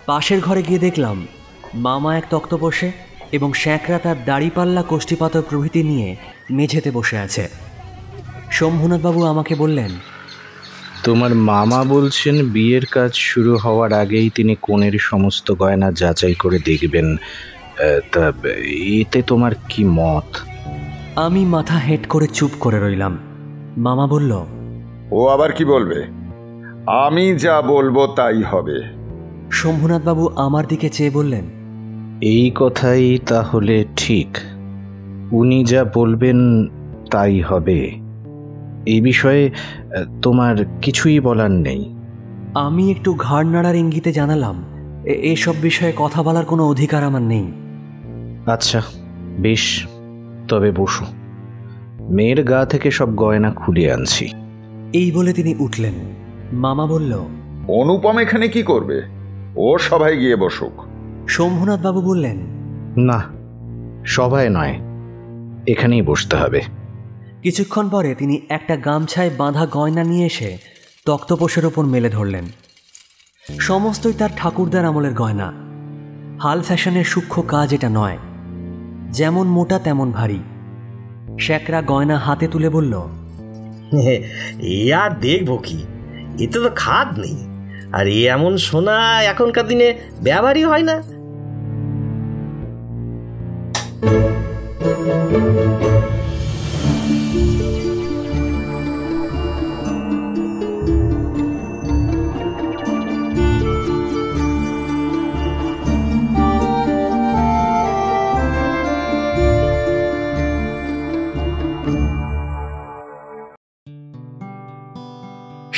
পাশের ঘরে গিয়ে দেখলাম মামা এক তক্ত বসে এবং শ্যাঁকরা তার দাড়িপাল্লা কোষ্ঠীপাতর প্রভৃতি নিয়ে মেঝেতে বসে আছে। শম্ভুনাথবাবু আমাকে বললেন, তোমার মামা বলছেন বিয়ের কাজ শুরু হওয়ার আগেই তিনি কনের সমস্ত গয়না যাচাই করে দেখবেন। তা এতে তোমার কি মত? আমি মাথা হেঁট করে চুপ করে রইলাম। মামা বলল, ও আবার কি বলবে? আমি যা বলবো তাই হবে। শম্ভুনাথবাবু আমার দিকে চেয়ে বললেন, এই কথাই তাহলে ঠিক। উনি যা বলবেন তাই হবে। এই বিষয়ে তোমার কিছুই বলার নেই। আমি একটু ঘাড় নাড়ার ইঙ্গিতে জানালাম, এসব বিষয়ে কথা বলার কোনো অধিকার আমার নেই। আচ্ছা বেশ, তবে বসো, মেয়ের গা থেকে সব গয়না খুলে আনছি। এই বলে তিনি উঠলেন। মামা বলল, অনুপম এখানে কি করবে? ও সভায় গিয়ে বসুক। শম্ভুনাথবাবু বললেন, না, সভায় নয়, এখানেই বসতে হবে। কিছুক্ষণ পরে তিনি একটা গামছায় বাঁধা গয়না নিয়ে এসে তক্তপোষের ওপর মেলে ধরলেন। সমস্তই তার ঠাকুরদার আমলের গয়না। হাল ফ্যাশনের সূক্ষ্ম কাজ এটা নয়, যেমন মোটা তেমন ভারী। শ্যাকরা গয়না হাতে তুলে বলল, এ আর দেখবো কি, এতে তো খাদ নেই, আর এ এমন সোনা এখনকার দিনে ব্যবহারই হয় না।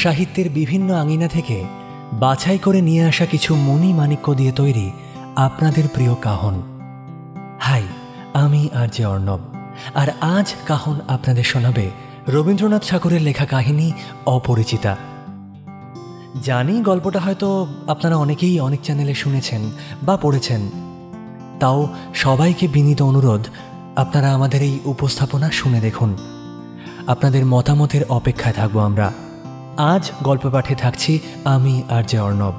সাহিত্যের বিভিন্ন আঙিনা থেকে বাছাই করে নিয়ে আসা কিছু মণি মাণিক্য দিয়ে তৈরি আপনাদের প্রিয় কাহন। হাই, আমি আরজে অর্ণব, আর আজ কাহন আপনাদের শোনাবে রবীন্দ্রনাথ ঠাকুরের লেখা কাহিনী অপরিচিতা। জানি গল্পটা হয়তো আপনারা অনেকেই অনেক চ্যানেলে শুনেছেন বা পড়েছেন, তাও সবাইকে বিনীত অনুরোধ, আপনারা আমাদের এই উপস্থাপনা শুনে দেখুন। আপনাদের মতামতের অপেক্ষায় থাকবো আমরা। আজ গল্প পাঠে থাকছি আমি আরজে অর্ণব,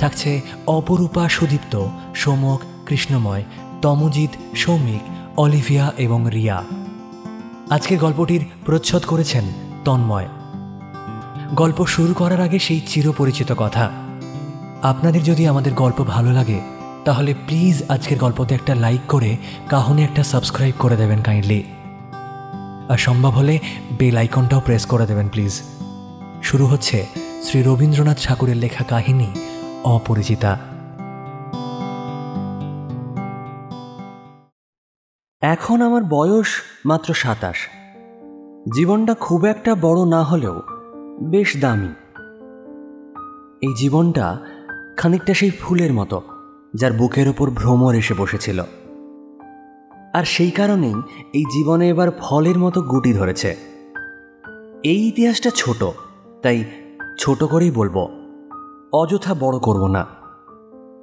থাকছে অপরূপা, সুদীপ্ত, সোমক, কৃষ্ণময়, তমজিৎ, সৌমিক, অলিভিয়া এবং রিয়া। আজকের গল্পটির প্রচ্ছদ করেছেন তন্ময়। গল্প শুরু করার আগে সেই চিরপরিচিত কথা, আপনাদের যদি আমাদের গল্প ভালো লাগে তাহলে প্লিজ আজকের গল্পতে একটা লাইক করে কাহনে একটা সাবস্ক্রাইব করে দেবেন কাইন্ডলি, আর সম্ভব হলে বেল আইকনটাও প্রেস করে দেবেন প্লিজ। শুরু হচ্ছে শ্রী রবীন্দ্রনাথ ঠাকুরের লেখা কাহিনী অপরিচিতা। এখন আমার বয়স মাত্র 27। জীবনটা খুব একটা বড় না হলেও বেশ দামি। এই জীবনটা খানিকটা সেই ফুলের মতো যার বুকের ওপর ভ্রমর এসে বসেছিল, আর সেই কারণেই এই জীবনে এবার ফলের মতো গুটি ধরেছে। এই ইতিহাসটা ছোট, তাই ছোট করেই বলবো, অযথা বড় করব না।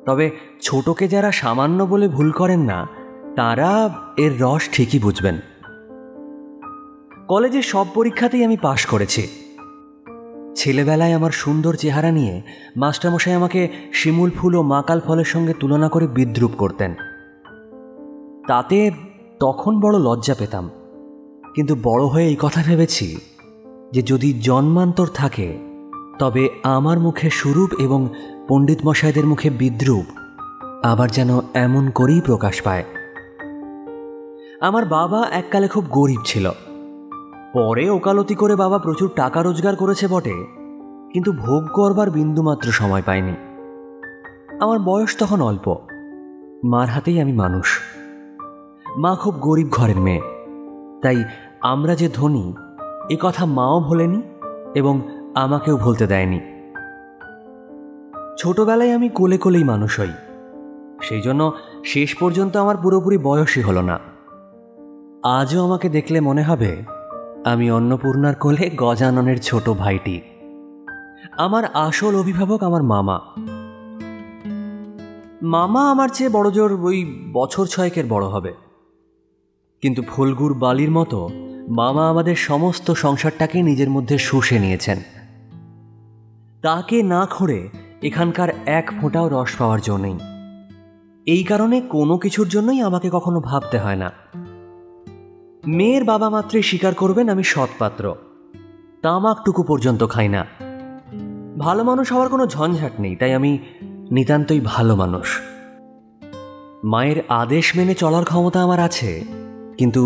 তবে ছোটকে যারা সামান্য বলে ভুল করেন না, তারা এর রস ঠিকই বুঝবেন। কলেজের সব পরীক্ষাতেই আমি পাশ করেছি। ছেলেবেলায় আমার সুন্দর চেহারা নিয়ে মাস্টারমশাই আমাকে শিমুল ফুল ও মাকাল ফলের সঙ্গে তুলনা করে বিদ্রূপ করতেন। তাতে তখন বড় লজ্জা পেতাম, কিন্তু বড় হয়ে এই কথা ভেবেছি যে যদি জন্মান্তর থাকে তবে আমার মুখে সুরূপ এবং পণ্ডিত মশাইদের মুখে বিদ্রূপ আবার যেন এমন করেই প্রকাশ পায়। আমার বাবা এককালে খুব গরিব ছিল। পরে ওকালতি করে বাবা প্রচুর টাকা রোজগার করেছে বটে, কিন্তু ভোগ করবার বিন্দুমাত্র সময় পায়নি। আমার বয়স তখন অল্প, মার হাতেই আমি মানুষ। মা খুব গরিব ঘরের মেয়ে, তাই আমরা যে ধনী এ কথা মাও ভোলেনি এবং আমাকেও ভুলতে দেয়নি। ছোটবেলায় আমি কোলে কোলেই মানুষ হই, সেই জন্য শেষ পর্যন্ত আমার পুরোপুরি বয়সই হলো না। আজও আমাকে দেখলে মনে হবে আমি অন্নপূর্ণার কোলে গজাননের ছোট ভাইটি। আমার আসল অভিভাবক আমার মামা। মামা আমার চেয়ে বড়জোর ওই বছর 6 বড় হবে, কিন্তু ফুলগুর বালির মতো মামা আমাদের সমস্ত সংসারটাকে নিজের মধ্যে শুষে নিয়েছেন। তাকে না খোঁড়ে এখানকার এক ফোঁটাও রস পাওয়ার জো নেই। এই কারণে কোনো কিছুর জন্যই আমাকে কখনো ভাবতে হয় না। মেয়ের বাবা মাত্রই স্বীকার করবেন আমি সৎপাত্র। তামাকটুকু পর্যন্ত খাই না। ভালো মানুষ হওয়ার কোনো ঝঞ্ঝাট নেই, তাই আমি নিতান্তই ভালো মানুষ। মায়ের আদেশ মেনে চলার ক্ষমতা আমার আছে, কিন্তু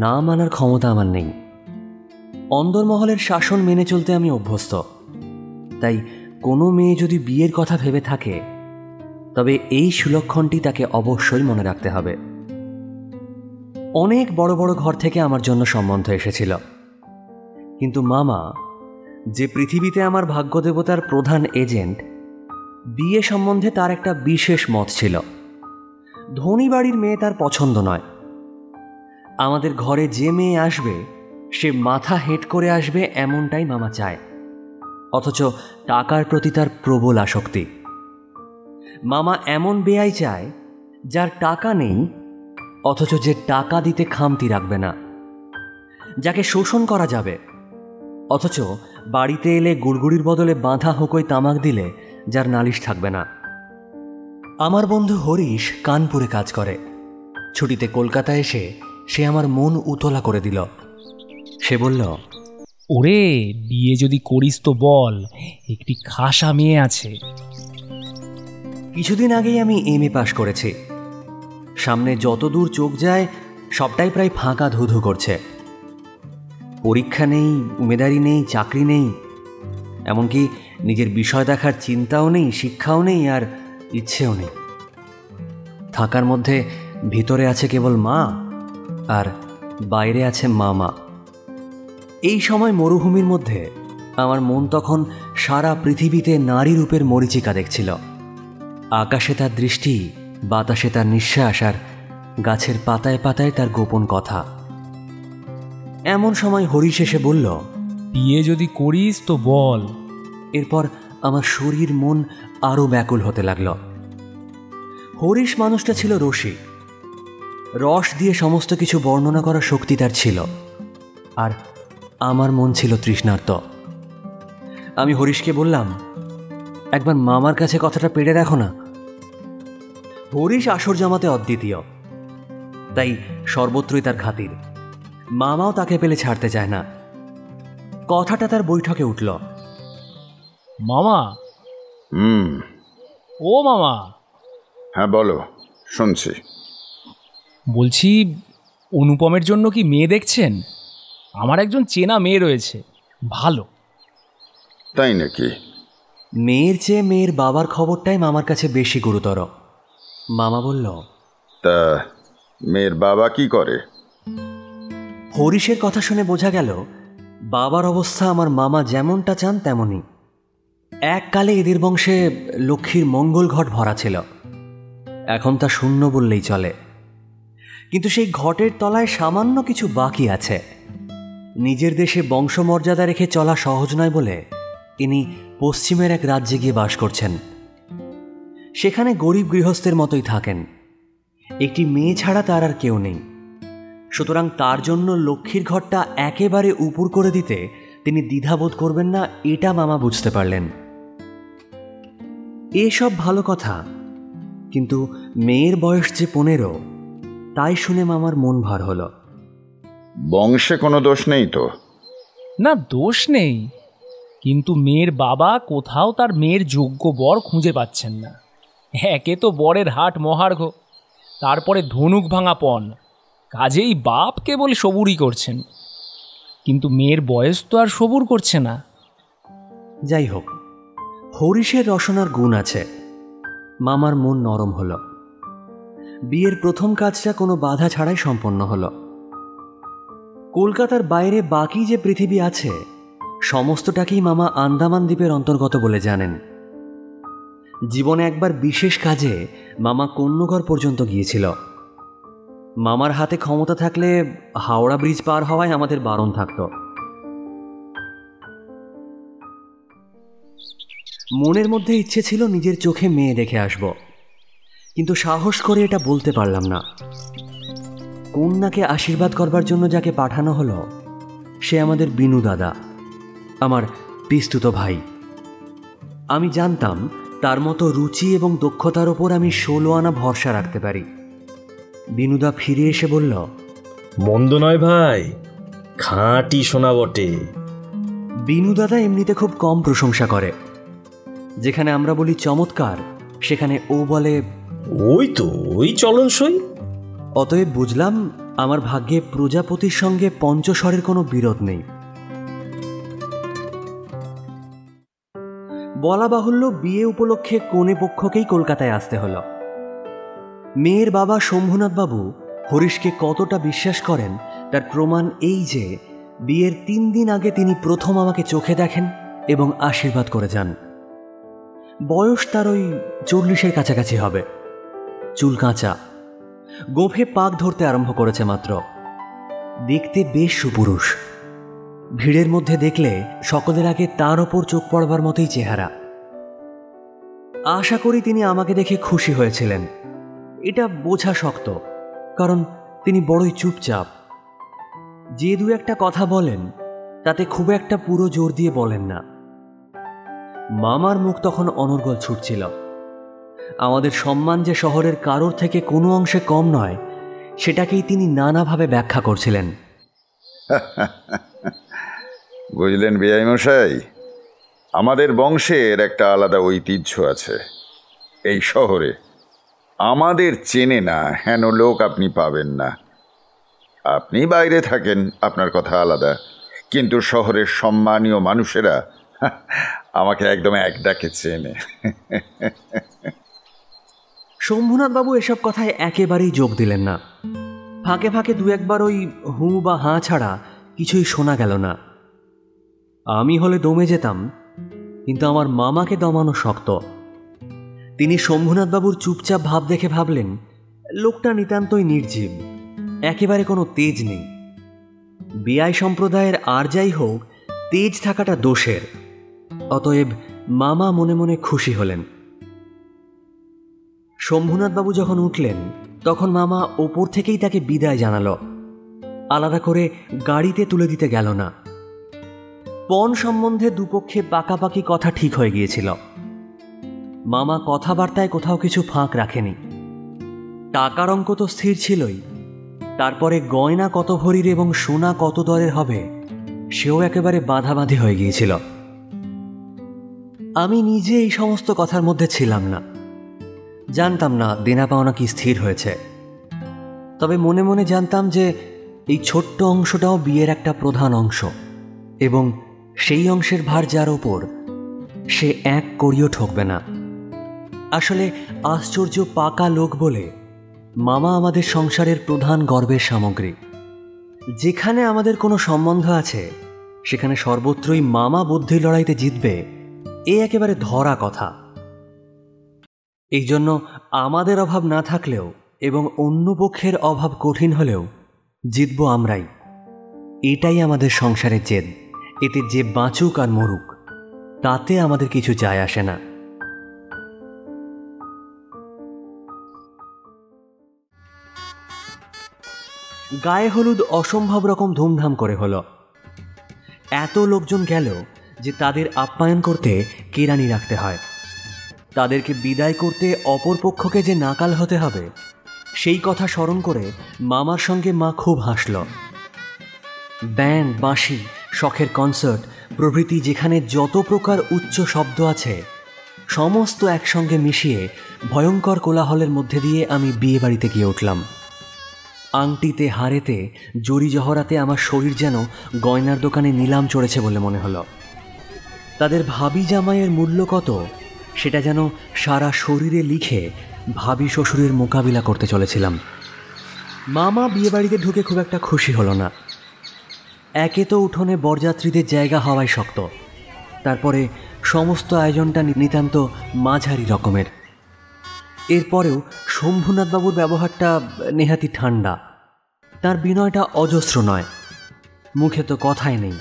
না মানার ক্ষমতা আমার নেই। অন্দরমহলের শাসন মেনে চলতে আমি অভ্যস্ত। তাই কোনো মেয়ে যদি বিয়ের কথা ভেবে থাকে, তবে এই সুলক্ষণটি তাকে অবশ্যই মনে রাখতে হবে। অনেক বড় বড় ঘর থেকে আমার জন্য সম্বন্ধ এসেছিল, কিন্তু মামা, যে পৃথিবীতে আমার ভাগ্যদেবতার প্রধান এজেন্ট, বিয়ে সম্বন্ধে তার একটা বিশেষ মত ছিল। ধনী বাড়ির মেয়ে তার পছন্দ নয়। আমাদের ঘরে যে মেয়ে আসবে সে মাথা হেঁট করে আসবে, এমনটাই মামা চায়। অথচ টাকার প্রতি তার প্রবল আসক্তি। মামা এমন বেয়াই চায় যার টাকা নেই, অথচ যে টাকা দিতে খামতি রাখবে না, যাকে শোষণ করা যাবে, অথচ বাড়িতে এলে গুড়গুড়ির বদলে বাঁধা হোকই তামাক দিলে যার নালিশ থাকবে না। আমার বন্ধু হরিশ কানপুরে কাজ করে। ছুটিতে কলকাতা এসে সে আমার মন উতলা করে দিল। সে বলল, ওরে, বিয়ে যদি করিস তো বল, একটি খাসা মেয়ে আছে। কিছুদিন আগেই আমি এমএ পাশ করেছি। সামনে যত দূর চোখ যায় সবটাই প্রায় ফাঁকা ধুধু করছে। পরীক্ষা নেই, উমেদারি নেই, চাকরি নেই, এমনকি নিজের বিষয় দেখার চিন্তাও নেই, শিক্ষাও নেই, আর ইচ্ছেও নেই। থাকার মধ্যে ভিতরে আছে কেবল মা, আর বাইরে আছে মামা। এই সময় মরুভূমির মধ্যে আমার মন তখন সারা পৃথিবীতে নারী রূপের মরীচিকা দেখছিল। আকাশে তার দৃষ্টি, বাতাসে তার নিঃশ্বাস, আর গাছের পাতায় পাতায় তার গোপন কথা। এমন সময় হরিশ এসে বলল, বিয়ে যদি করিস তো বল। এরপর আমার শরীর মন আরো ব্যাকুল হতে লাগল। হরিশ মানুষটা ছিল রসিক। রস দিয়ে সমস্ত কিছু বর্ণনা করার শক্তি তার ছিল, আর আমার মন ছিল তৃষ্ণার্ত। আমি হরিশকে বললাম, একবার মামার কাছে কথাটা পেড়ে রাখো না। হরিশ আসর জমাতে অদ্বিতীয়, তাই সর্বত্রই তার খাতির। মামাও তাকে পেলে ছাড়তে চায় না। কথাটা তার বৈঠকে উঠল। মামা, ও মামা। হ্যাঁ বলো, শুনছি। বলছি, অনুপমের জন্য কি মেয়ে দেখছেন? আমার একজন চেনা মেয়ে রয়েছে, ভালো। তাই নাকি? মেয়ের চেয়ে মেয়ের বাবার খবরটাই মামার কাছে বেশি গুরুতর। মামা বলল, তা মেয়ের বাবা কি করে? হরিশের কথা শুনে বোঝা গেল বাবার অবস্থা আমার মামা যেমনটা চান তেমনই। এককালে এদের বংশে লক্ষ্মীর মঙ্গল ঘট ভরা ছিল, এখন তা শূন্য বললেই চলে। কিন্তু সেই ঘটের তলায় সামান্য কিছু বাকি আছে। নিজের দেশে বংশমর্যাদা রেখে চলা সহজ নয় বলে ইনি পশ্চিমের এক রাজ্যে গিয়ে বাস করছেন। সেখানে গরিব গৃহস্থের মতোই থাকেন। একটি মেয়ে ছাড়া তার আর কেউ নেই। সুতরাং তার জন্য লক্ষ্মীর ঘরটা একেবারে উপুর করে দিতে তিনি দ্বিধাবোধ করবেন না, এটা মামা বুঝতে পারলেন। এসব ভালো কথা, কিন্তু মেয়ের বয়স যে 15, তাই শুনে মামার মন ভার হলো। বংশে কোনো দোষ নেই তো? না, দোষ নেই, কিন্তু মেয়ের বাবা কোথাও তার মেয়ের যোগ্য বর খুঁজে পাচ্ছেন না। একে তো বরের হাট মহার্ঘ, তারপরে ধনুক ভাঙা পণ, কাজেই বাপ কেবল সবুরই করছেন, কিন্তু মেয়ের বয়স তো আর সবুর করছে না। যাই হোক, হরিশের রসনার গুণ আছে। মামার মন নরম হলো। বিয়ের প্রথম কাজটা কোনো বাধা ছাড়াই সম্পন্ন হলো। কলকাতার বাইরে বাকি যে পৃথিবী আছে সমস্তটাকেই মামা আন্দামান দ্বীপের অন্তর্গত বলে জানেন। জীবনে একবার বিশেষ কাজে মামা কন্যগর পর্যন্ত গিয়েছিল। মামার হাতে ক্ষমতা থাকলে হাওড়া ব্রিজ পার হওয়ায় আমাদের বারণ থাকত। মনের মধ্যে ইচ্ছে ছিল নিজের চোখে মেয়ে দেখে আসব, কিন্তু সাহস করে এটা বলতে পারলাম না। কন্যাকে আশীর্বাদ করবার জন্য যাকে পাঠানো হলো সে আমাদের বিনু দাদা, আমার পিস্তুত ভাই। আমি জানতাম তার মতো রুচি এবং দক্ষতার ওপর আমি 16 আনা ভরসা রাখতে পারি। বিনুদা ফিরে এসে বলল, মন্দ নয় ভাই, খাঁটি সোনা বটে। বিনুদাদা এমনিতে খুব কম প্রশংসা করে। যেখানে আমরা বলি চমৎকার, সেখানে ও বলে ওই চলনসই। অতএব বুঝলাম আমার ভাগ্যে প্রজাপতির সঙ্গে পঞ্চস্বরের কোনো বিরোধ নেই। বলা বাহুল্য, বিয়ে উপলক্ষে কনে পক্ষকেই কলকাতায় আসতে হলো। মেয়ের বাবা শম্ভুনাথ বাবু হরিশকে কতটা বিশ্বাস করেন তার প্রমাণ এই যে বিয়ের 3 দিন আগে তিনি প্রথম আমাকে চোখে দেখেন এবং আশীর্বাদ করে যান। বয়স তার ওই 40-এর কাছাকাছি হবে, চুল কাঁচা, গোঁফে পাক ধরতে আরম্ভ করেছে মাত্র। দেখতে বেশ সুপুরুষ। ভিড়ের মধ্যে দেখলে সকলের আগে তার ওপর চোখ পড়বার মতোই চেহারা। আশা করি তিনি আমাকে দেখে খুশি হয়েছিলেন। এটা বোঝা শক্ত, কারণ তিনি বড়ই চুপচাপ। যে 2-একটা কথা বলেন তাতে খুব একটা পুরো জোর দিয়ে বলেন না। মামার মুখ তখন অনর্গল ছুটছিল। আমাদের সম্মান যে শহরের কারোর থেকে কোনো অংশে কম নয়, সেটাকেই তিনি নানাভাবে ব্যাখ্যা করছিলেন। বুঝলেন বেয়াই মশাই, আমাদের বংশের একটা আলাদা ঐতিহ্য আছে। এই শহরে আমাদের চেনে না হেন লোক আপনি পাবেন না। আপনি বাইরে থাকেন, আপনার কথা আলাদা, কিন্তু শহরের সম্মানীয় মানুষেরা আমাকে একদম এক ডাকে চেনে। শম্ভুনাথ বাবু এসব কথায় একেবারেই যোগ দিলেন না। ফাঁকে ফাঁকে 2-একবার ওই হু বা হাঁ ছাড়া কিছুই শোনা গেল না। আমি হলে দমে যেতাম, কিন্তু আমার মামাকে দমানো শক্ত। তিনি শম্ভুনাথ বাবুর চুপচাপ ভাব দেখে ভাবলেন, লোকটা নিতান্তই নির্জীব, একেবারে কোনো তেজ নেই। বেয়াই সম্প্রদায়ের আর যাই হোক, তেজ থাকাটা দোষের। অতএব মামা মনে মনে খুশি হলেন। শম্ভুনাথবাবু যখন উঠলেন, তখন মামা ওপর থেকেই তাকে বিদায় জানালো। আলাদা করে গাড়িতে তুলে দিতে গেল না। পণ সম্বন্ধে দুপক্ষে পাকাপাকি কথা ঠিক হয়ে গিয়েছিল। মামা কথাবার্তায় কোথাও কিছু ফাঁক রাখেনি। টাকার অঙ্ক তো স্থির ছিলই, তারপরে গয়না কত ভরির এবং সোনা কত দরের হবে সেও একেবারে বাঁধাবাঁধি হয়ে গিয়েছিল। আমি নিজে এই সমস্ত কথার মধ্যে ছিলাম না, জানতাম না দেনা পাওনা কি স্থির হয়েছে। তবে মনে মনে জানতাম যে এই ছোট্ট অংশটাও বিয়ের একটা প্রধান অংশ, এবং সেই অংশের ভার যার ওপর, সে এক কড়িও ঠকবে না। আসলে আশ্চর্য পাকা লোক বলে মামা আমাদের সংসারের প্রধান গর্বের সামগ্রী। যেখানে আমাদের কোনো সম্বন্ধ আছে, সেখানে সর্বত্রই মামা বুদ্ধির লড়াইতে জিতবে, এ একেবারে ধরা কথা। এই জন্য আমাদের অভাব না থাকলেও এবং অন্য পক্ষের অভাব কঠিন হলেও জিতব আমরাই। এটাই আমাদের সংসারের জেদ। এতে যে বাঁচুক আর মরুক, তাতে আমাদের কিছু যায় আসে না। গায়ে হলুদ অসম্ভব রকম ধুমধাম করে হলো। এত লোকজন গেল যে তাদের আপ্যায়ন করতে কেরানি রাখতে হয়। তাদেরকে বিদায় করতে অপর পক্ষকে যে নাকাল হতে হবে, সেই কথা স্মরণ করে মামার সঙ্গে মা খুব হাসল। ব্যান্ড, বাঁশি, শখের কনসার্ট প্রভৃতি যেখানে যত প্রকার উচ্চ শব্দ আছে, সমস্ত একসঙ্গে মিশিয়ে ভয়ঙ্কর কোলাহলের মধ্যে দিয়ে আমি বিয়ে বাড়িতে গিয়ে উঠলাম। আংটিতে, হারেতে, জরি জহরাতে আমার শরীর যেন গয়নার দোকানে নিলাম চড়েছে বলে মনে হলো। তাদের ভাবি জামাইয়ের মূল্য কত, সেটা যেন সারা শরীরে লিখে ভাবি শ্বশুরের মোকাবিলা করতে চলেছিলাম। মামা বিয়ে বাড়িতে ঢুকে খুব একটা খুশি হলো না। একে তো উঠোনে বরযাত্রীদের জায়গা হওয়াই শক্ত, তারপরে সমস্ত আয়োজনটা নিতান্ত মাঝারি রকমের। এরপরেও শম্ভুনাথবাবুর ব্যবহারটা নেহাতি ঠান্ডা। তার বিনয়টা অজস্র নয়। মুখে তো কথাই নেই,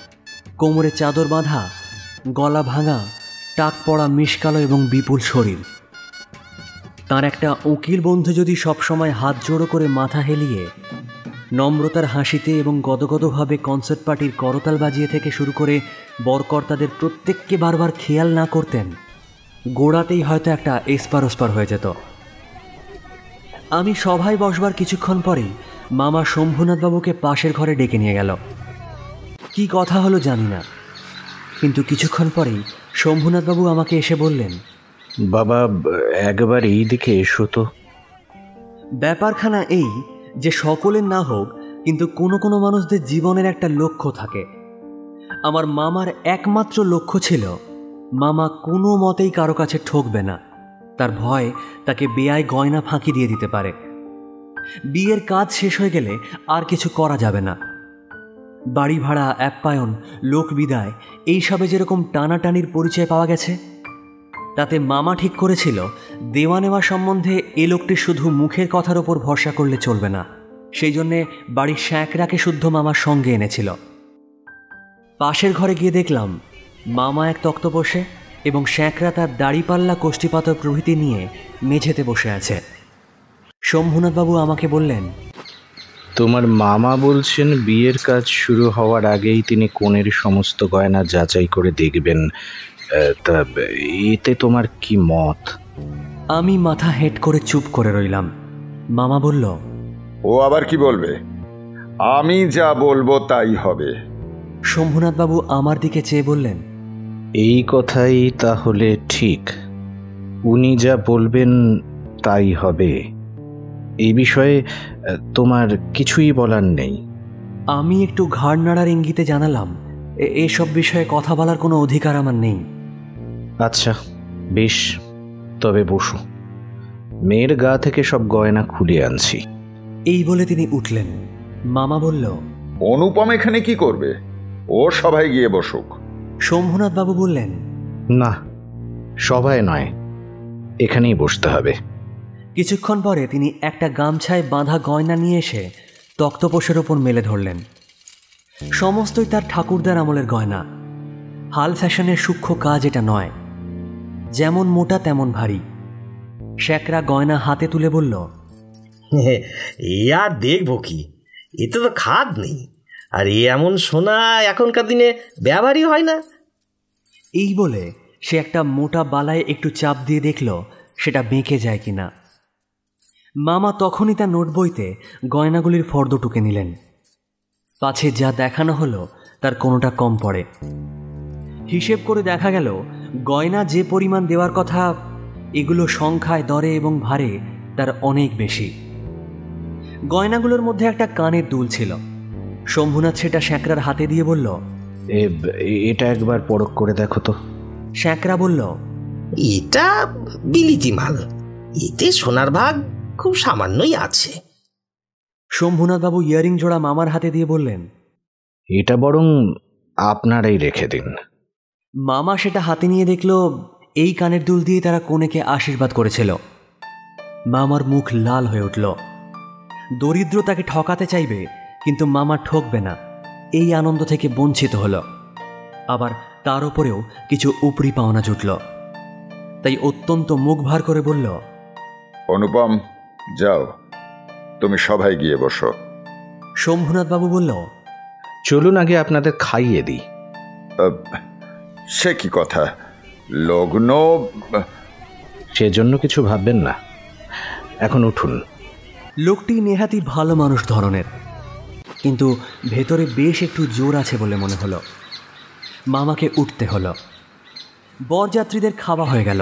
কোমরে চাদর বাঁধা, গলা ভাঙা, টাক পড়া মিশকালো এবং বিপুল শরীর। তার একটা উকিল বন্ধু যদি সবসময় হাত জোড়ো করে মাথা হেলিয়ে নম্রতার হাসিতে এবং গদগদভাবে কনসার্ট পার্টির করতাল বাজিয়ে থেকে শুরু করে বরকর্তাদের প্রত্যেককে বারবার খেয়াল না করতেন, গোড়াতেই হয়তো একটা এসপার ওসপার হয়ে যেত। আমি সভায় বসবার কিছুক্ষণ পরেই মামা শম্ভুনাথবাবুকে পাশের ঘরে ডেকে নিয়ে গেল। কি কথা হলো জানি না, কিন্তু কিছুক্ষণ পরেই শম্ভুনাথবাবু আমাকে এসে বললেন, বাবা, একবার এই দিকে এসো তো। ব্যাপারখানা এই যে সকলের না হোক, কিন্তু কোনো কোনো মানুষদের জীবনের একটা লক্ষ্য থাকে। আমার মামার একমাত্র লক্ষ্য ছিল মামা কোনো মতেই কারো কাছে ঠকবে না। তার ভয় তাকে বেয়ায় গয়না ফাঁকি দিয়ে দিতে পারে। বিয়ের কাজ শেষ হয়ে গেলে আর কিছু করা যাবে না। বাড়ি ভাড়া, আপ্যায়ন, লোক বিদায়, এইসবে যেরকম টানাটানির পরিচয় পাওয়া গেছে, তাতে মামা ঠিক করেছিল দেওয়া নেওয়া সম্বন্ধে এ লোকটি শুধু মুখের কথার ওপর ভরসা করলে চলবে না। সেই জন্যে বাড়ির শ্যাঁকরাকে শুদ্ধ মামার সঙ্গে এনেছিল। পাশের ঘরে গিয়ে দেখলাম মামা এক তক্ত বসে এবং শ্যাঁকরা তার দাড়িপাল্লা, কোষ্ঠীপাতর প্রভৃতি নিয়ে মেঝেতে বসে আছে। শম্ভুনাথবাবু আমাকে বললেন, তোমার মামা বলছেন বিয়ের কাজ শুরু হওয়ার আগেই তিনি কনের সমস্ত গয়না যাচাই করে দেখবেন। তা এতে তোমার কি মত? আমি মাথা হেঁট করে চুপ করে রইলাম। মামা বলল, ও আবার কি বলবে? আমি যা বলবো তাই হবে। শম্ভুনাথবাবু আমার দিকে চেয়ে বললেন, এই কথাই তাহলে ঠিক। উনি যা বলবেন তাই হবে। এই বিষয়ে তোমার কিছুই বলার নেই। আমি একটু ঘাড় নাড়ার ইঙ্গিতে জানালাম, এসব বিষয়ে কথা বলার কোনো অধিকার আমার নেই। আচ্ছা, বেশ, তবে বসো। মেয়ের গা থেকে সব গয়না খুলে আনছি। এই বলে তিনি উঠলেন। মামা বলল, অনুপম এখানে কি করবে? ও সবাই গিয়ে বসুক। শম্ভুনাথবাবু বললেন, না, সবাই নয়, এখানেই বসতে হবে। কিছুক্ষণ পরে তিনি একটা গামছায় বাঁধা গয়না নিয়ে এসে তক্তপোষের ওপর মেলে ধরলেন। সমস্তই তার ঠাকুরদার আমলের গয়না। হাল ফ্যাশনের সূক্ষ্ম কাজ এটা নয়। যেমন মোটা তেমন ভারী। শ্যাকরা গয়না হাতে তুলে বলল, এ আর দেখবো কি, এতে তো খাদ নেই। আর এ এমন সোনা এখনকার দিনে ব্যবহারই হয় না। এই বলে সে একটা মোটা বালায় একটু চাপ দিয়ে দেখল সেটা বেঁকে যায় কিনা। মামা তখনই তার নোট বইতে গয়নাগুলির ফর্দ টুকে নিলেন। পাছে যা দেখানো হলো তার কোনোটা কম পড়ে। হিসেব করে দেখা গেল গয়না যে পরিমাণ দেওয়ার কথা, এগুলো সংখ্যায়, দরে এবং ভারে তার অনেক বেশি। গয়নাগুলোর মধ্যে একটা কানের দুল ছিল। শম্ভুনাথ সেটা শ্যাকরার হাতে দিয়ে বলল, এটা একবার পরখ করে দেখো তো। শ্যাকরা বলল, এটা বিলিতি মাল, এতে সোনার ভাগ খুব সামান্যই আছে। শম্ভুনাথবাবু ইয়ারিং জোড়া মামার হাতে দিয়ে বললেন, এটা বরং আপনারাই রেখে দিন। মামা সেটা হাতে নিয়ে দেখল এই কানের দুল দিয়ে তারা কনেকে আশীর্বাদ করেছিল। মামার মুখ লাল হয়ে উঠল। দরিদ্র তাকে ঠকাতে চাইবে, কিন্তু মামা ঠকবে না, এই আনন্দ থেকে বঞ্চিত হল। আবার তার উপরেও কিছু উপরি পাওনা জুটল। তাই অত্যন্ত মুখ ভার করে বলল, অনুপম, যাও, তুমি সবাই গিয়ে বসো। শম্ভুনাথবাবু বলল, চলুন আগে আপনাদের খাইয়ে দিই। সে কি কথা? লগ্ন? সেজন্য কিছু ভাববেন না, এখন উঠুন। লোকটি নেহাতি ভালো মানুষ ধরনের, কিন্তু ভেতরে বেশ একটু জোর আছে বলে মনে হলো। মামাকে উঠতে হলো। বরযাত্রীদের খাওয়া হয়ে গেল।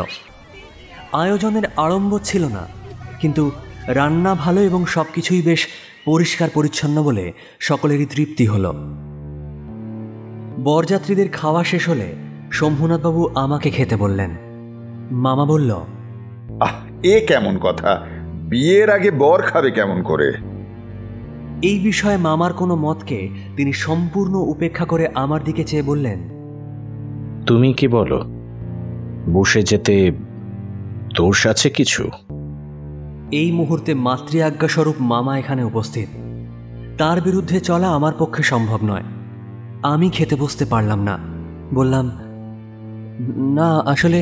আয়োজনের আড়ম্বর ছিল না, কিন্তু রান্না ভালো এবং সব কিছুই বেশ পরিষ্কার পরিচ্ছন্ন বলে সকলেরই তৃপ্তি হলো। বরযাত্রীদের খাওয়া শেষ হলে শম্ভুনাথবাবু আমাকে খেতে বললেন। মামা বলল, এ কেমন কথা? বিয়ের আগে বর খাবে কেমন করে? এই বিষয়ে মামার কোনো মতকে তিনি সম্পূর্ণ উপেক্ষা করে আমার দিকে চেয়ে বললেন, তুমি কি বলো, বসে যেতে দোষ আছে কিছু? এই মুহূর্তে মাতৃ আজ্ঞাস্বরূপ মামা এখানে উপস্থিত। তার বিরুদ্ধে চলা আমার পক্ষে সম্ভব নয়। আমি খেতে বসতে পারলাম না। বললাম, না, আসলে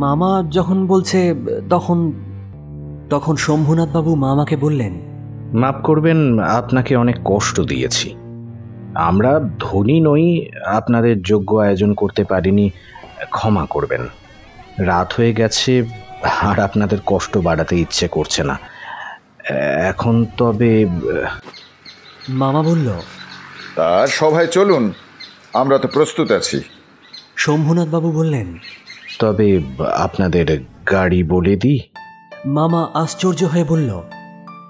মামা যখন বলছে তখন শম্ভুনাথবাবু মামাকে বললেন, মাফ করবেন, আপনাকে অনেক কষ্ট দিয়েছি। আমরা ধনী নই, আপনাদের যোগ্য আয়োজন করতে পারিনি, ক্ষমা করবেন। রাত হয়ে গেছে, আর আপনাদের কষ্ট বাড়াতে ইচ্ছে করছে না। এখন তবে মামা বলল। তার সভায় চলুন, আমরা তো প্রস্তুত আছি। শম্ভুনাথবাবু বললেন, তবে আপনাদের গাড়ি বলে দিই। মামা আশ্চর্য হয়ে বলল,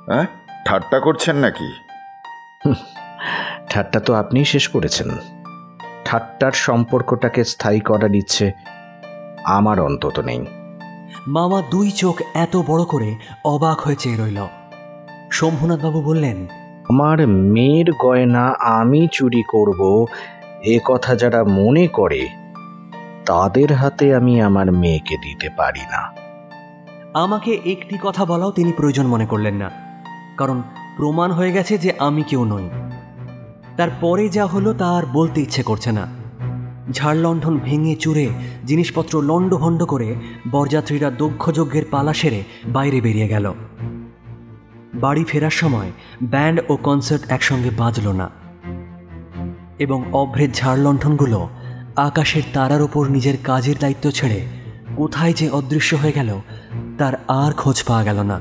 হ্যাঁ, ঠাট্টা করছেন নাকি? ঠাট্টা তো আপনিই শেষ করেছেন। ঠাট্টার সম্পর্কটাকে স্থায়ী করার ইচ্ছে আমার অন্তত নেই। মামা দুই চোখ এত বড় করে অবাক হয়ে চেয়ে রইল। শম্ভুনাথবাবু বললেন, আমার মেয়ের গয়না আমি চুরি করব এ কথা যারা মনে করে, তাদের হাতে আমি আমার মেয়েকে দিতে পারি না। আমাকে একটি কথা বলাও তিনি প্রয়োজন মনে করলেন না, কারণ প্রমাণ হয়ে গেছে যে আমি কেউ নই। তারপরে যা হলো তা আর বলতে ইচ্ছে করছে না। ঝাড়লণ্ঠন ভেঙে চুরে জিনিসপত্র লণ্ডভণ্ড করে বরযাত্রীরা দক্ষযজ্ঞের পালা সেরে বাইরে বেরিয়ে গেল। বাড়ি ফেরার সময় ব্যান্ড ও কনসার্ট একসঙ্গে বাজল না, এবং অভ্রের ঝাড়লণ্ঠনগুলো আকাশের তারার ওপর নিজের কাজের দায়িত্ব ছেড়ে কোথায় যে অদৃশ্য হয়ে গেল তার আর খোঁজ পাওয়া গেল না।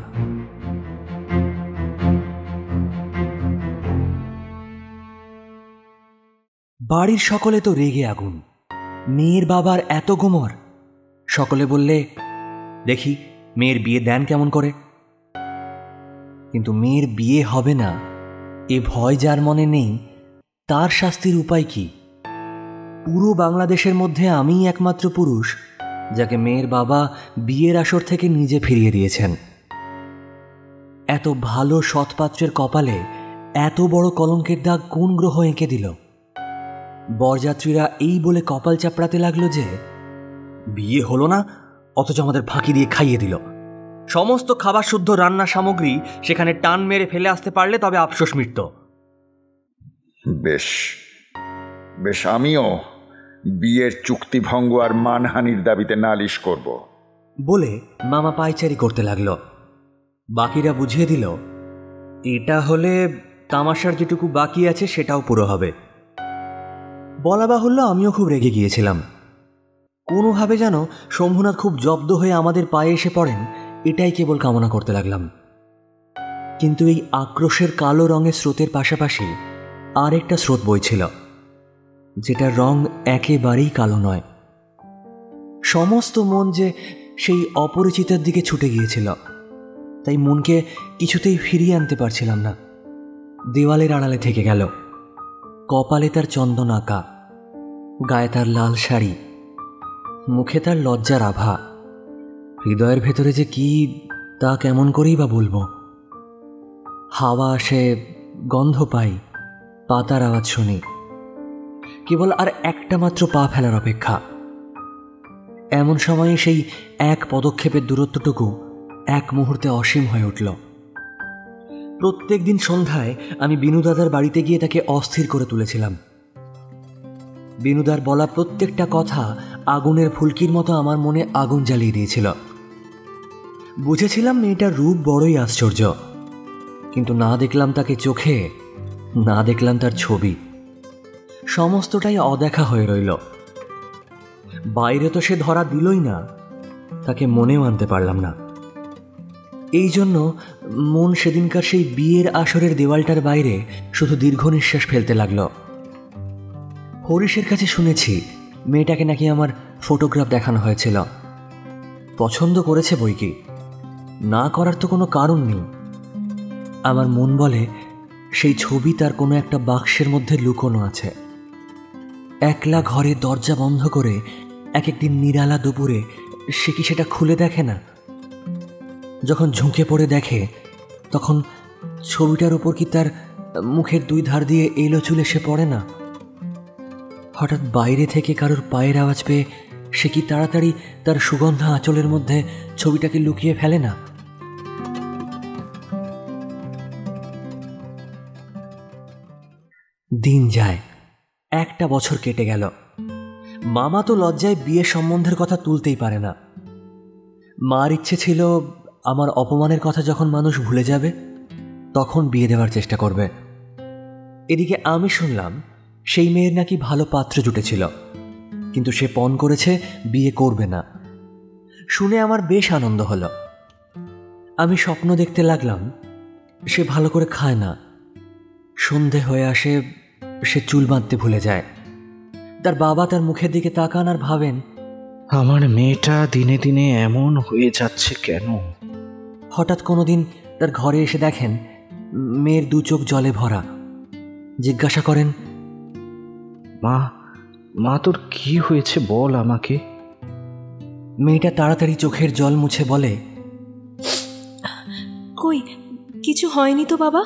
বাড়ির সকলে তো রেগে আগুন। মেয়ের বাবার এত গোমর। সকলে বললে, দেখি মেয়ের বিয়ে দেন কেমন করে। কিন্তু মেয়ের বিয়ে হবে না এ ভয় যার মনে নেই, তার শাস্তির উপায় কি? পুরো বাংলাদেশের মধ্যে আমিই একমাত্র পুরুষ যাকে মেয়ের বাবা বিয়ের আসর থেকে নিজে ফিরিয়ে দিয়েছেন। এত ভালো সৎপাত্রের কপালে এত বড় কলঙ্কের দাগ কোন গ্রহ এঁকে দিল? বরযাত্রীরা এই বলে কপাল চাপড়াতে লাগলো যে বিয়ে হলো না, অথচ আমাদের ফাঁকি দিয়ে খাইয়ে দিল। সমস্ত খাবার শুদ্ধ রান্না সামগ্রী সেখানে টান মেরে ফেলে আসতে পারলে তবে আফসোস মিটত। বেশ বেশ, আমিও বিয়ের চুক্তিভঙ্গ আর মানহানির দাবিতে নালিশ করব বলে মামা পায়চারি করতে লাগলো। বাকিরা বুঝিয়ে দিল, এটা হলে তামাশার যেটুকু বাকি আছে সেটাও পুরো হবে। বলা বাহুল্য, আমিও খুব রেগে গিয়েছিলাম। কোনোভাবে যেন শম্ভুনাথ খুব জব্দ হয়ে আমাদের পায়ে এসে পড়েন, এটাই কেবল কামনা করতে লাগলাম। কিন্তু এই আক্রোশের কালো রঙের স্রোতের পাশাপাশি আরেকটা স্রোত বইছিল, যেটার রং একেবারেই কালো নয়। সমস্ত মন যে সেই অপরিচিতের দিকে ছুটে গিয়েছিল, তাই মনকে কিছুতেই ফিরিয়ে আনতে পারছিলাম না। দেওয়ালের আড়ালে থেকে গেল। কপালে তার চন্দন আঁকা, গায়ে তার লাল শাড়ি, মুখে তার লজ্জার আভা। হৃদয়ের ভেতরে যে কি তা কেমন করেই বা বলবো। হাওয়া আসে, গন্ধ পাই, পাতার আওয়াজ শুনি, কেবল আর একটা মাত্র পা ফেলার অপেক্ষা। এমন সময়ে সেই এক পদক্ষেপের দূরত্বটুকু এক মুহূর্তে অসীম হয়ে উঠল। প্রত্যেক দিন সন্ধ্যায় আমি বিনুদাদার বাড়িতে গিয়ে তাকে অস্থির করে তুলেছিলাম। বিনুদার বলা প্রত্যেকটা কথা আগুনের ফুলকির মতো আমার মনে আগুন জ্বালিয়ে দিয়েছিল। বুঝেছিলাম মেয়েটার রূপ বড়ই আশ্চর্য, কিন্তু না দেখলাম তাকে চোখে, না দেখলাম তার ছবি। সমস্তটাই অদেখা হয়ে রইল। বাইরে তো সে ধরা দিলই না, তাকে মনেও আনতে পারলাম না। এই জন্য মন সেদিনকার সেই বিয়ের আসরের দেওয়ালটার বাইরে শুধু দীর্ঘ নিঃশ্বাস ফেলতে লাগলো। হরিশের কাছে শুনেছি মেয়েটাকে নাকি আমার ফটোগ্রাফ দেখানো হয়েছিল। পছন্দ করেছে বই কি, না করার তো কোনো কারণ নেই। আমার মন বলে সেই ছবি তার কোনো একটা বাক্সের মধ্যে লুকোনো আছে। একলা ঘরে দরজা বন্ধ করে এক একদিন নিরালা দুপুরে সে কি সেটা খুলে দেখে না? যখন ঝুঁকে পড়ে দেখে, তখন ছবিটার উপর কি তার মুখের দুই ধার দিয়ে এলো চুল এসে পড়ে না? হঠাৎ বাইরে থেকে কারোর পায়ের আওয়াজ পেয়ে সে কি তাড়াতাড়ি তার সুগন্ধ আঁচলের মধ্যে ছবিটাকে লুকিয়ে ফেলে না? দিন যায়, একটা বছর কেটে গেল। মামা তো লজ্জায় বিয়ে সম্বন্ধের কথা তুলতেই পারে না। মার ইচ্ছে ছিল আমার অপমানের কথা যখন মানুষ ভুলে যাবে তখন বিয়ে দেওয়ার চেষ্টা করবে। এদিকে আমি শুনলাম সেই মেয়ের নাকি ভালো পাত্র জুটেছিল, কিন্তু সে পণ করেছে বিয়ে করবে না। শুনে আমার বেশ আনন্দ হলো। আমি স্বপ্ন দেখতে লাগলাম সে ভালো করে খায় না, সন্ধে হয়ে আসে, সে চুল বাঁধতে ভুলে যায়। তার বাবা তার মুখের দিকে তাকান আর ভাবেন, আমার মেয়েটা দিনে দিনে এমন হয়ে যাচ্ছে কেন? হঠাৎ কোনোদিন তার ঘরে এসে দেখেন মেয়ের দু চোখ জলে ভরা। জিজ্ঞাসা করেন, মা, মা তোর কি হয়েছে বল আমাকে। মেয়েটা তাড়াতাড়ি চোখের জল মুছে বলে, কই, কিছু হয়নি তো বাবা।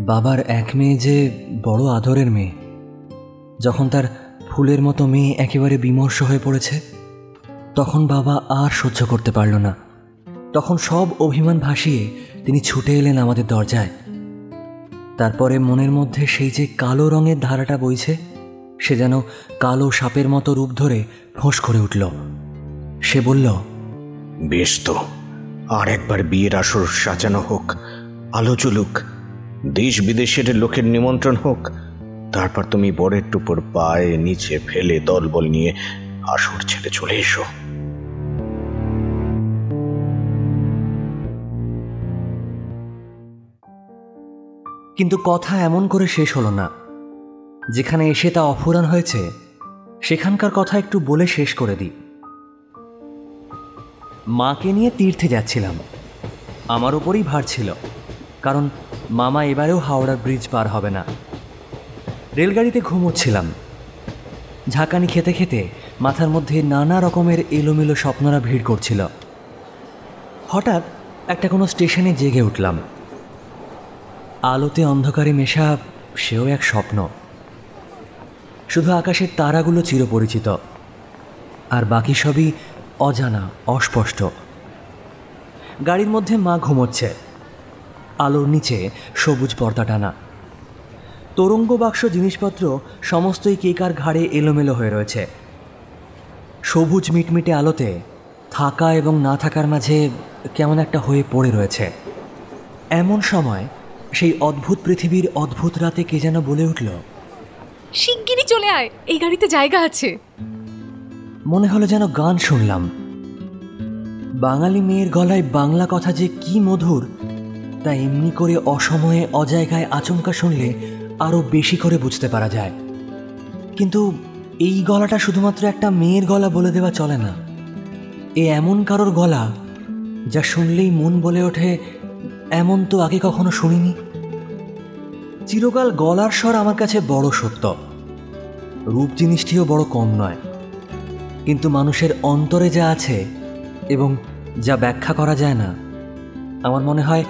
বাবার এক মেয়ে যে বড় আদরের মেয়ে, যখন তার ফুলের মতো মেয়ে একেবারে বিমর্ষ হয়ে পড়েছে, তখন বাবা আর সহ্য করতে পারল না। তখন সব অভিমান ভাসিয়ে তিনি ছুটে এলেন আমাদের দরজায়। তারপরে মনের মধ্যে সেই যে কালো রঙের ধারাটা বইছে, সে যেন কালো সাপের মতো রূপ ধরে ফোঁস করে উঠল। সে বলল, বেশ তো, আর একবার বিয়ের আসর সাজানো হোক, আলো জ্বলুক, দেশ বিদেশের লোকের নিমন্ত্রণ হোক, তারপর তুমি বরের টুপর পায়ে নিচে ফেলে দলবল নিয়ে আসর ছেড়ে চলে এসো। কিন্তু কথা এমন করে শেষ হলো না। যেখানে এসে তা অফুরান হয়েছে, সেখানকার কথা একটু বলে শেষ করে দিই। মাকে নিয়ে তীর্থে যাচ্ছিলাম। আমার উপরই ভার ছিল, কারণ মামা এবারেও হাওড়ার ব্রিজ পার হবে না। রেলগাড়িতে ঘুমোচ্ছিলাম। ঝাঁকানি খেতে খেতে মাথার মধ্যে নানা রকমের এলোমেলো স্বপ্নরা ভিড় করছিল। হঠাৎ একটা কোনো স্টেশনে জেগে উঠলাম। আলোতে অন্ধকারে মেশা সেও এক স্বপ্ন। শুধু আকাশের তারাগুলো চিরপরিচিত, আর বাকি সবই অজানা, অস্পষ্ট। গাড়ির মধ্যে মা ঘুমোচ্ছে। আলোর নিচে সবুজ পর্দা টানা। তরঙ্গ বাক্স জিনিসপত্র সমস্তই কেকার ঘাড়ে এলোমেলো হয়ে রয়েছে। সবুজ মিটমিটে আলোতে থাকা এবং না থাকার মাঝে কেমন একটা হয়ে পড়ে রয়েছে। এমন সময় সেই অদ্ভুত পৃথিবীর অদ্ভুত রাতে কে যেন বলে উঠল, শিগগিরই চলে আয়, এই গাড়িতে জায়গা আছে। মনে হলো যেন গান শুনলাম। বাঙালি মেয়ের গলায় বাংলা কথা যে কি মধুর, তা এমনি করে অসময়ে অজায়গায় আচমকা শুনলে আরও বেশি করে বুঝতে পারা যায়। কিন্তু এই গলাটা শুধুমাত্র একটা মেয়ের গলা বলে দেওয়া চলে না। এ এমন কারোর গলা যা শুনলেই মন বলে ওঠে, এমন তো আগে কখনো শুনিনি। চিরকাল গলার স্বর আমার কাছে বড় সত্য। রূপ জিনিসটিও বড় কম নয়, কিন্তু মানুষের অন্তরে যা আছে এবং যা ব্যাখ্যা করা যায় না, আমার মনে হয়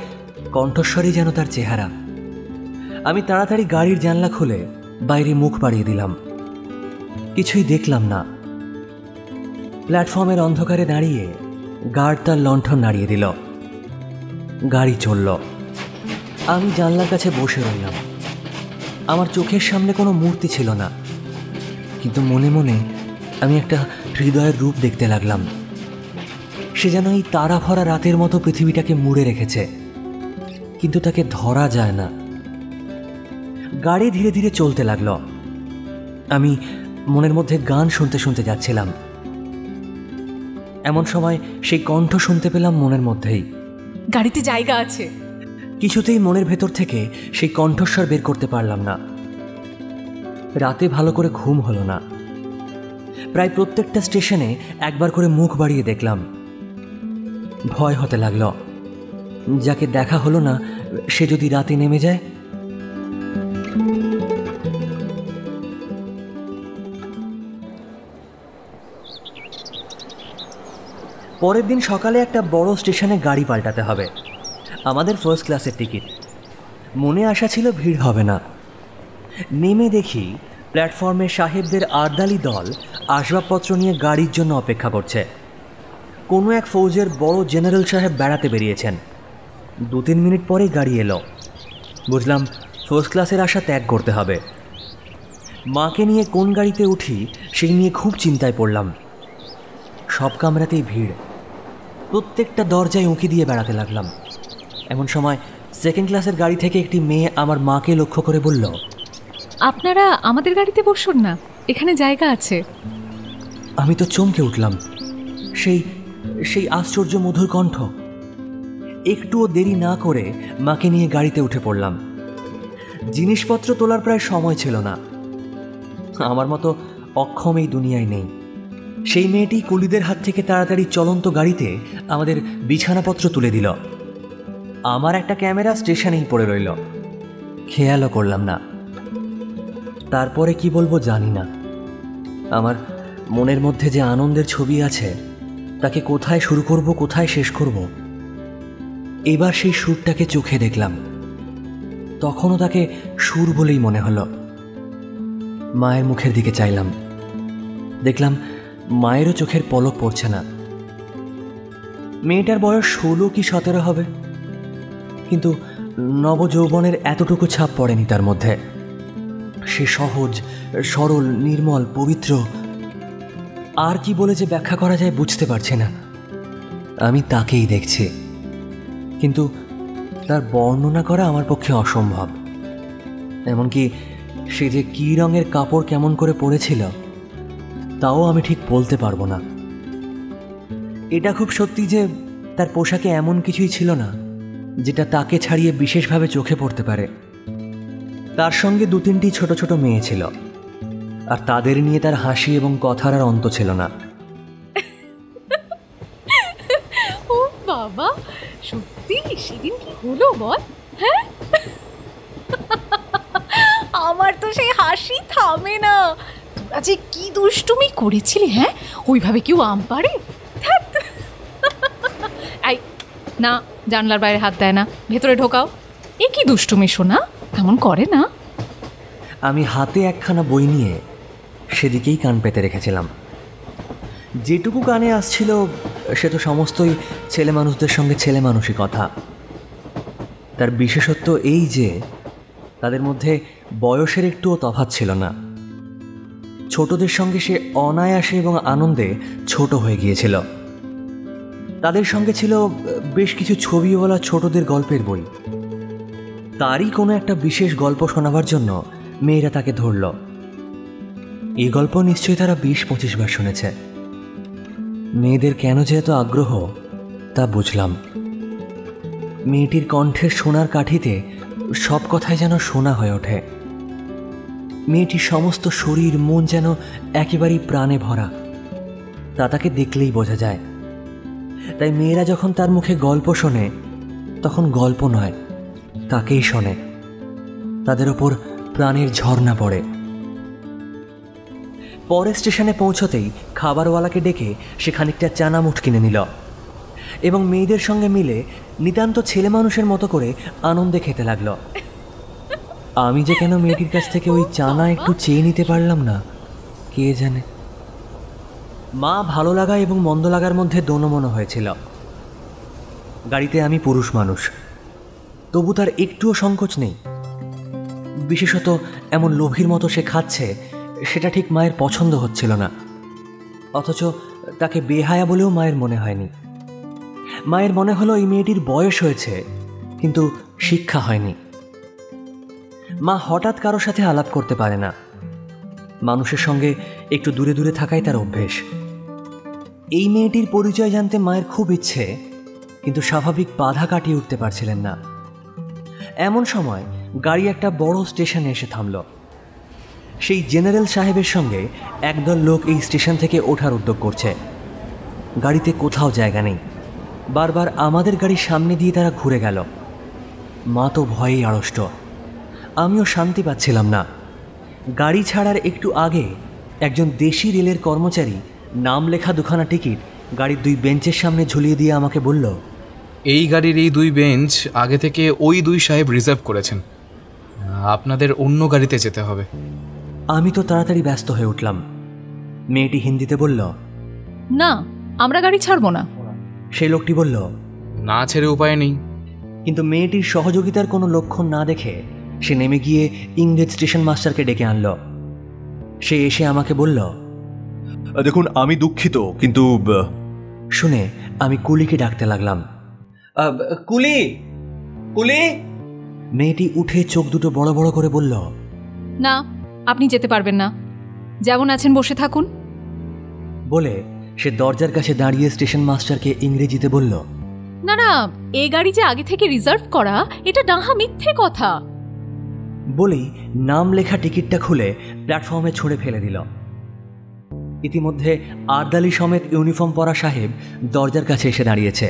কণ্ঠস্বরই যেন তার চেহারা। আমি তাড়াতাড়ি গাড়ির জানলা খুলে বাইরে মুখ বাড়িয়ে দিলাম। কিছুই দেখলাম না। প্ল্যাটফর্মের অন্ধকারে দাঁড়িয়ে গার্ড তার লণ্ঠন নাড়িয়ে দিল। গাড়ি চলল। আমি জানলার কাছে বসে রইলাম। আমার চোখের সামনে কোনো মূর্তি ছিল না, কিন্তু মনে মনে আমি একটা হৃদয়ের রূপ দেখতে লাগলাম। সে যেন এই তারা ভরা রাতের মতো পৃথিবীটাকে মুড়ে রেখেছে, কিন্তু তাকে ধরা যায় না। গাড়ি ধীরে ধীরে চলতে লাগলো। আমি মনের মধ্যে গান শুনতে শুনতে যাচ্ছিলাম। এমন সময় সেই কণ্ঠ শুনতে পেলাম মনের মধ্যেই, গাড়িতে জায়গা আছে। কিছুতেই মনের ভেতর থেকে সেই কণ্ঠস্বর বের করতে পারলাম না। রাতে ভালো করে ঘুম হলো না। প্রায় প্রত্যেকটা স্টেশনে একবার করে মুখ বাড়িয়ে দেখলাম। ভয় হতে লাগলো, যাকে দেখা হলো না সে যদি রাতে নেমে যায়। পরের দিন সকালে একটা বড় স্টেশনে গাড়ি পাল্টাতে হবে। আমাদের ফার্স্ট ক্লাসের টিকিট। মনে আশা ছিল ভিড় হবে না। নেমে দেখি প্ল্যাটফর্মে সাহেবদের আর্দালি দল আসবাবপত্র নিয়ে গাড়ির জন্য অপেক্ষা করছে। কোনো এক ফৌজের বড় জেনারেল সাহেব বেড়াতে বেরিয়েছেন। 2-3 মিনিট পরেই গাড়ি এলো। বুঝলাম ফার্স্ট ক্লাসের আশা ত্যাগ করতে হবে। মাকে নিয়ে কোন গাড়িতে উঠি সেই নিয়ে খুব চিন্তায় পড়লাম। সব কামরাতেই ভিড়। প্রত্যেকটা দরজায় উঁকি দিয়ে বেড়াতে লাগলাম। এমন সময় সেকেন্ড ক্লাসের গাড়ি থেকে একটি মেয়ে আমার মাকে লক্ষ্য করে বলল, আপনারা আমাদের গাড়িতে বসুন না, এখানে জায়গা আছে। আমি তো চমকে উঠলাম। সেই সেই আশ্চর্য মধুর কণ্ঠ। একটুও দেরি না করে মাকে নিয়ে গাড়িতে উঠে পড়লাম। জিনিসপত্র তোলার প্রায় সময় ছিল না। আমার মতো অক্ষম এই দুনিয়ায় নেই। সেই মেয়েটি কুলিদের হাত থেকে তাড়াতাড়ি চলন্ত গাড়িতে আমাদের বিছানাপত্র তুলে দিল। আমার একটা ক্যামেরা স্টেশনেই পড়ে রইল, খেয়ালও করলাম না। তারপরে কি বলবো জানি না। আমার মনের মধ্যে যে আনন্দের ছবি আছে, তাকে কোথায় শুরু করব, কোথায় শেষ করব। এবার সেই সুরটাকে চোখে দেখলাম। তখনও তাকে সুর বলেই মনে হলো। মায়ের মুখের দিকে চাইলাম, দেখলাম মায়েরও চোখের পলক পড়ছে না। মেয়েটার বয়স 16 কি 17 হবে, কিন্তু নবযৌবনের এতটুকু ছাপ পড়েনি তার মধ্যে। সে সহজ, সরল, নির্মল, পবিত্র। আর কি বলে যে ব্যাখ্যা করা যায় বুঝতে পারছি না। আমি তাকেই দেখছি, কিন্তু তার বর্ণনা করা আমার পক্ষে অসম্ভব। এমনকি সে যে কী রঙের কাপড় কেমন করে পরেছিল তাও আমি ঠিক বলতে পারবো না। এটা খুব সত্যি যে তার পোশাকে এমন কিছুই ছিল না যেটা তাকে ছাড়িয়ে বিশেষভাবে চোখে পড়তে পারে। তার সঙ্গে 2-3টি ছোট ছোট মেয়ে ছিল, আর তাদের নিয়ে তার হাসি এবং কথার আর অন্ত ছিল না। ও বাবা, সত্যি সেদিন কি হলো বল? হ্যাঁ, আমার তো সেই হাসি থামে না। তোরা যে কি দুষ্টুমি করেছিলি! হ্যাঁ, ওইভাবে কেউ আম পারে? ধ্যাৎ। আই না, জানলার বাইরে হাত দেয় না, ভেতরে ঢোকাও। এ কি দুষ্টুমি শোনা, এমন করে না। আমি হাতে একখানা বই নিয়ে সেদিকেই কান পেতে রেখেছিলাম। যেটুকু কানে আসছিল সে তো সমস্তই ছেলে মানুষদের সঙ্গে ছেলে মানুষই কথা। তার বিশেষত্ব এই যে তাদের মধ্যে বয়সের একটুও তফাৎ ছিল না। ছোটদের সঙ্গে সে অনায়াসে এবং আনন্দে ছোট হয়ে গিয়েছিল। তাদের সঙ্গে ছিল বেশ কিছু ছবিওয়ালা ছোটদের গল্পের বই। তারই কোনো একটা বিশেষ গল্প শোনাবার জন্য মেয়েরা তাকে ধরল। এই গল্প নিশ্চয়ই তারা 20-25 বার শুনেছে। মেয়েদের কেন যে এত আগ্রহ তা বুঝলাম। মেয়েটির কণ্ঠের সোনার কাঠিতে সব কথাই যেন শোনা হয়ে ওঠে। মেয়েটির সমস্ত শরীর মন যেন একেবারেই প্রাণে ভরা, তা তাকে দেখলেই বোঝা যায়। তাই মেয়েরা যখন তার মুখে গল্প শোনে তখন গল্প নয়, তাকেই শোনে। তাদের ওপর প্রাণের ঝর্ণা পড়ে। পরে স্টেশনে পৌঁছতেই খাবারওয়ালাকে ডেকে সে খানিকটা চানামুঠ কিনে নিল এবং মেয়েদের সঙ্গে মিলে নিতান্ত ছেলে মানুষের মতো করে আনন্দে খেতে লাগলো। আমি যে কেন মেয়েটির কাছ থেকে ওই চানা একটু চেয়ে নিতে পারলাম না কে জানে। মা ভালো লাগা এবং মন্দ লাগার মধ্যে দোনমনো হয়েছিল। গাড়িতে আমি পুরুষ মানুষ, তবু তার একটুও সংকোচ নেই। বিশেষত এমন লোভীর মতো সে খাচ্ছে, সেটা ঠিক মায়ের পছন্দ হচ্ছিল না। অথচ তাকে বেহায়া বলেও মায়ের মনে হয়নি। মায়ের মনে হলো এই মেয়েটির বয়স হয়েছে, কিন্তু শিক্ষা হয়নি। মা হঠাৎ কারো সাথে আলাপ করতে পারে না। মানুষের সঙ্গে একটু দূরে দূরে থাকাই তার অভ্যেস। এই মেয়েটির পরিচয় জানতে মায়ের খুব ইচ্ছে, কিন্তু স্বাভাবিক বাধা কাটিয়ে উঠতে পারছিলেন না। এমন সময় গাড়ি একটা বড় স্টেশনে এসে থামল। সেই জেনারেল সাহেবের সঙ্গে একদল লোক এই স্টেশন থেকে ওঠার উদ্যোগ করছে। গাড়িতে কোথাও জায়গা নেই। বারবার আমাদের গাড়ির সামনে দিয়ে তারা ঘুরে গেল। মা তো ভয়েই আড়ষ্ট, আমিও শান্তি পাচ্ছিলাম না। গাড়ি ছাড়ার একটু আগে একজন দেশি রেলের কর্মচারী নাম লেখা দুখানা টিকিট গাড়ির 2 বেঞ্চের সামনে ঝুলিয়ে দিয়ে আমাকে বলল, এই গাড়ির এই 2 বেঞ্চ আগে থেকে ওই 2 সাহেব রিজার্ভ করেছেন, আপনাদের অন্য গাড়িতে যেতে হবে। আমি তো তাড়াতাড়ি ব্যস্ত হয়ে উঠলাম। মেয়েটি হিন্দিতে বলল, না, আমরা গাড়ি ছাড়বো না। সেই লোকটি বলল, না ছেড়ে উপায় নেই। কিন্তু মেয়েটির সহযোগিতার কোনো লক্ষণ না দেখে সে নেমে গিয়ে ইংরেজ স্টেশন মাস্টারকে ডেকে আনল। সে এসে আমাকে বলল, দেখুন আমি দুঃখিত, কিন্তু শুনে আমি কুলিকে ডাকতে লাগলাম। কুলি, কুলি! মেয়েটি উঠে চোখ দুটো বড় বড় করে বলল, না, আপনি যেতে পারবেন না, যেমন আছেন বসে থাকুন। বলে সে দরজার কাছে দাঁড়িয়ে স্টেশন মাস্টারকে ইংরেজিতে বলল, না না, এই গাড়ি যে আগে থেকে রিজার্ভ করা, এটা ডাহা মিথ্যে কথা। বলেই নাম লেখা টিকিটটা খুলে প্ল্যাটফর্মে ছুঁড়ে ফেলে দিল। ইতিমধ্যে আর্দালি সমেত ইউনিফর্ম পরা সাহেব দরজার কাছে এসে দাঁড়িয়েছে।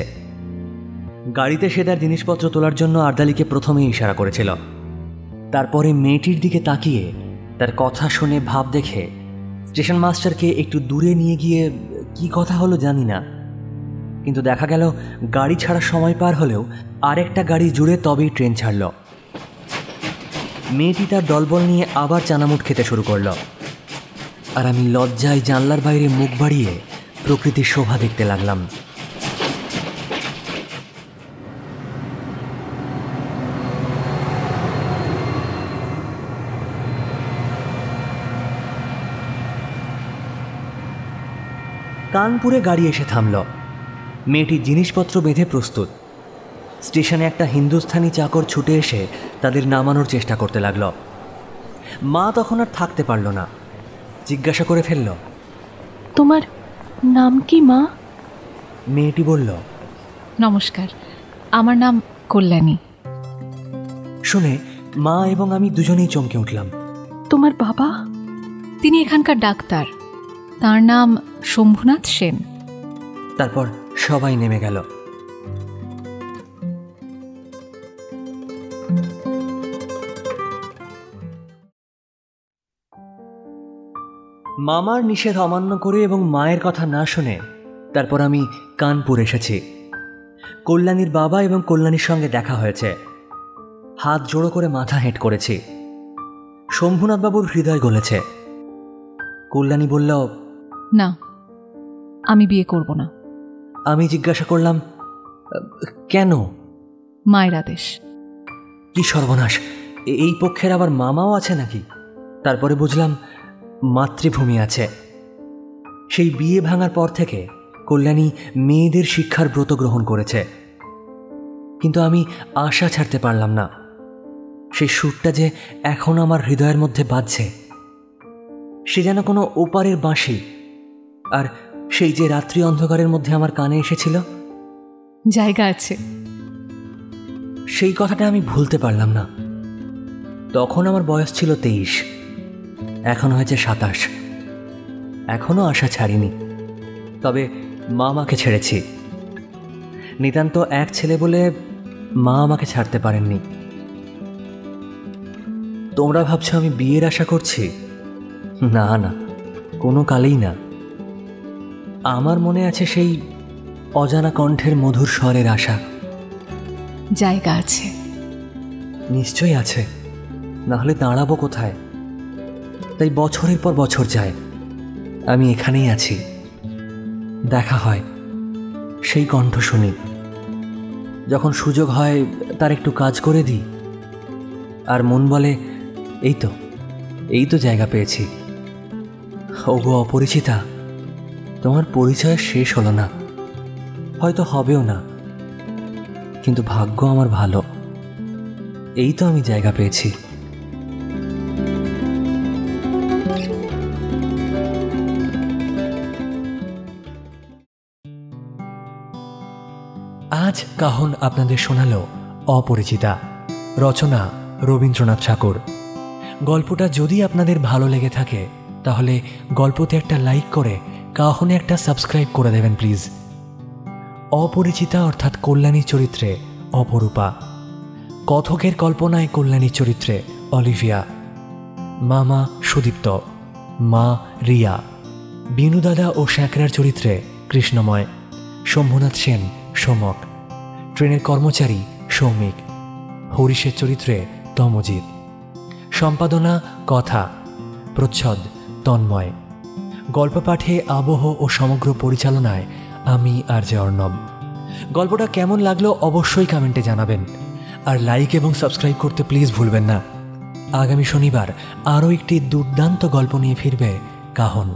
গাড়িতে সে তার জিনিসপত্র তোলার জন্য আর্দালিকে প্রথমেই ইশারা করেছিল। তারপরে মেয়েটির দিকে তাকিয়ে তার কথা শুনে ভাব দেখে স্টেশন মাস্টারকে একটু দূরে নিয়ে গিয়ে কি কথা হলো জানি না, কিন্তু দেখা গেল গাড়ি ছাড়ার সময় পার হলেও আরেকটা গাড়ি জুড়ে তবেই ট্রেন ছাড়ল। মেয়েটি তার দলবল নিয়ে আবার চানামুট খেতে শুরু করল, আর আমি লজ্জায় জানলার বাইরে মুখ বাড়িয়ে প্রকৃতির শোভা দেখতে লাগলাম। কানপুরে গাড়ি এসে থামল। মেয়েটি জিনিসপত্র বেঁধে প্রস্তুত। স্টেশনে একটা হিন্দুস্থানি চাকর ছুটে এসে তাদের নামানোর চেষ্টা করতে লাগল। মা তখন আর থাকতে পারল না, জিজ্ঞাসা করে ফেলল, তোমার নাম কি মা? মেয়েটি বলল, নমস্কার, আমার নাম কল্যাণী। শুনে মা এবং আমি দুজনেই চমকে উঠলাম। তোমার বাবা? তিনি এখানকার ডাক্তার, তার নাম শম্ভুনাথ সেন। তারপর সবাই নেমে গেল। মামার নিষেধ অমান্য করে এবং মায়ের কথা না শুনে তারপর আমি কানপুর এসেছি। কল্যাণীর বাবা এবং কল্যাণীর সঙ্গে দেখা হয়েছে। হাত জোড়ো করে মাথা হেঁট করেছি। শম্ভুনাথবাবুর হৃদয় গলেছে। কল্যাণী বলল, না, আমি বিয়ে করব না। আমি জিজ্ঞাসা করলাম, কেন? মায়ের আদেশ। কি সর্বনাশ, এই পক্ষের আবার মামাও আছে নাকি? তারপরে বুঝলাম মাতৃভূমি আছে। সেই বিয়ে ভাঙার পর থেকে কল্যাণী মেয়েদের শিক্ষার ব্রত গ্রহণ করেছে, কিন্তু আমি আশা ছাড়তে পারলাম না। সেই সুরটা যে এখন আমার হৃদয়ের মধ্যে বাজছে, সে যেন কোনো ওপারের বাঁশি। আর সেই যে রাত্রি অন্ধকারের মধ্যে আমার কানে এসেছিল, জায়গা আছে, সেই কথাটা আমি ভুলতে পারলাম না। তখন আমার বয়স ছিল 23, এখন হয়েছে 27। এখনো আশা ছাড়িনি, তবে মা আমাকে ছেড়েছি। নিতান্ত এক ছেলে বলে মা আমাকে ছাড়তে পারেননি। তোমরা ভাবছো আমি বিয়ের আশা করছি? না না, কোনো কালেই না। আমার মনে আছে সেই অজানা কণ্ঠের মধুর স্বরের আশা। জায়গা আছে, নিশ্চয়ই আছে, না হলে দাঁড়াবো কোথায়? তাই বছরের পর বছর যায়, আমি এখানেই আছি। দেখা হয়, সেই কণ্ঠ শুনি। যখন সুযোগ হয় তার একটু কাজ করে দিই, আর মন বলে এই তো জায়গা পেয়েছি। ওগো অপরিচিতা, তোমার পরিচয় শেষ হলো না, হয়তো হবেও না, কিন্তু ভাগ্য আমার ভালো, এই তো আমি জায়গা পেয়েছি। আজ কাহন আপনাদের শোনালো অপরিচিতা, রচনা রবীন্দ্রনাথ ঠাকুর। গল্পটা যদি আপনাদের ভালো লেগে থাকে তাহলে গল্পতে একটা লাইক করে কাহনে একটা সাবস্ক্রাইব করে দেবেন প্লিজ। অপরিচিতা অর্থাৎ কল্যাণীর চরিত্রে অপরূপা, কথকের কল্পনায় কল্যাণীর চরিত্রে অলিভিয়া, মামা সুদীপ্ত, মা রিয়া, বিনুদাদা ও শ্যাকরার চরিত্রে কৃষ্ণময়, শম্ভুনাথ সেন সোমক, ট্রেনের কর্মচারী সৌমিক, হরিশের চরিত্রে তমজিৎ, সম্পাদনা কথা, প্রচ্ছদ তন্ময়, গল্প পাঠে আবহ ও সমগ্র পরিচালনায় আমি আরজে অর্ণব। গল্পটা কেমন লাগলো অবশ্যই কমেন্টে জানাবেন, আর লাইক এবং সাবস্ক্রাইব করতে প্লিজ ভুলবেন না। আগামী শনিবার আরও একটি দুর্দান্ত গল্প নিয়ে ফিরবে কাহন।